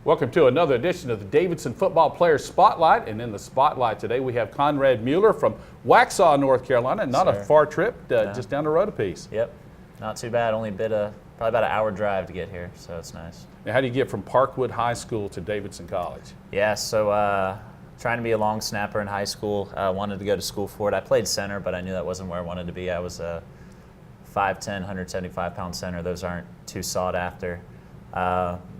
Welcome to another edition of the Davidson Football Player Spotlight. And in the spotlight today, we have Conrad Mueller from Waxhaw, North Carolina. Not a far trip, just down the road a piece. Yep, not too bad. Only probably about an hour drive to get here, so it's nice. Now, how do you get from Parkwood High School to Davidson College? Yeah, so trying to be a long snapper in high school. Wanted to go to school for it. I played center, but I knew that wasn't where I wanted to be. I was a 5'10", 175-pound center. Those aren't too sought after.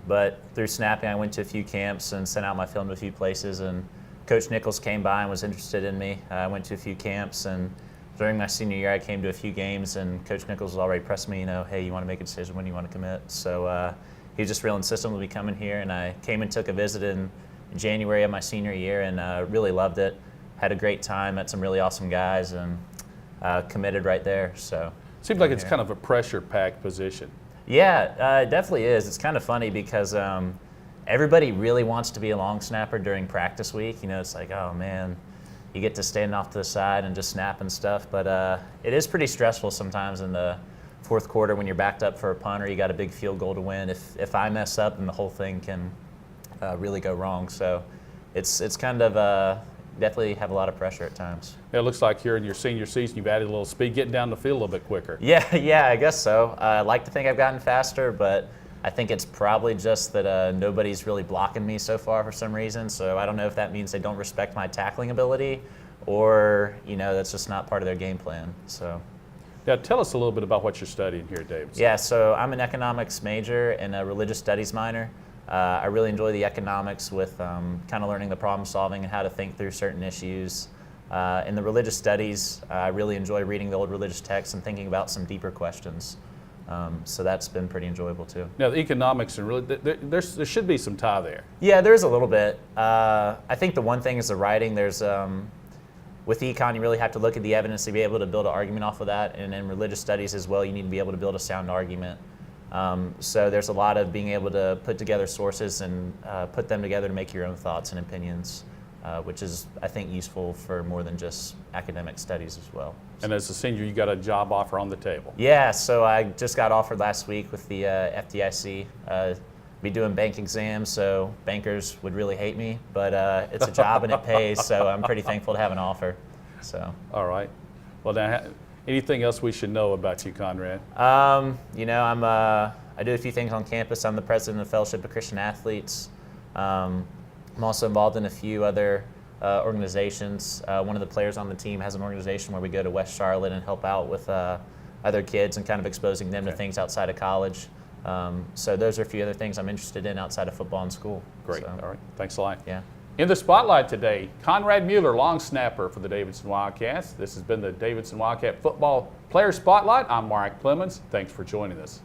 But through snapping, I went to a few camps and sent out my film to a few places, and Coach Nichols came by and was interested in me. I went to a few camps, and during my senior year, I came to a few games, and Coach Nichols was already pressing me, hey, you want to make a decision when you want to commit. So he was just real insistent with me coming here, and I came and took a visit in January of my senior year, and really loved it. Had a great time, met some really awesome guys, and committed right there. So seems like it's kind of a pressure-packed position. Yeah, it definitely is. It's kind of funny because everybody really wants to be a long snapper during practice week. You know, it's like, oh man, you get to stand off to the side and just snap and stuff. But it is pretty stressful sometimes in the fourth quarter when you're backed up for a punt or you got a big field goal to win. If I mess up, then the whole thing can really go wrong. So it's kind of definitely have a lot of pressure at times. It looks like here in your senior season, you've added a little speed, getting down the field a little bit quicker. Yeah, I guess so. I like to think I've gotten faster, but I think it's probably just that nobody's really blocking me so far for some reason. So I don't know if that means they don't respect my tackling ability, or that's just not part of their game plan. So. Now, tell us a little bit about what you're studying here at Davidson. Yeah, so I'm an economics major and a religious studies minor. I really enjoy the economics with kind of learning the problem solving and how to think through certain issues. In the religious studies, I really enjoy reading the old religious texts and thinking about some deeper questions. So that's been pretty enjoyable too. Now, the economics and really, there should be some tie there. Yeah, there's a little bit. I think the one thing is the writing. There's with econ, you really have to look at the evidence to be able to build an argument off of that. And in religious studies as well, you need to be able to build a sound argument. So there's a lot of being able to put together sources and put them together to make your own thoughts and opinions, which is, I think, useful for more than just academic studies as well. And as a senior, you got a job offer on the table. Yeah, so I just got offered last week with the FDIC. Be doing bank exams, so bankers would really hate me, but it's a job and it pays, so I'm pretty thankful to have an offer. So. All right. Well, now, anything else we should know about you, Conrad? I do a few things on campus. I'm the president of the Fellowship of Christian Athletes. I'm also involved in a few other organizations. One of the players on the team has an organization where we go to West Charlotte and help out with other kids and kind of exposing them to things outside of college. So those are a few other things I'm interested in outside of football and school. Great. So, all right. Thanks a lot. Yeah. In the spotlight today, Conrad Mueller, long snapper for the Davidson Wildcats. This has been the Davidson Wildcat Football Player Spotlight. I'm Mark Plemmons. Thanks for joining us.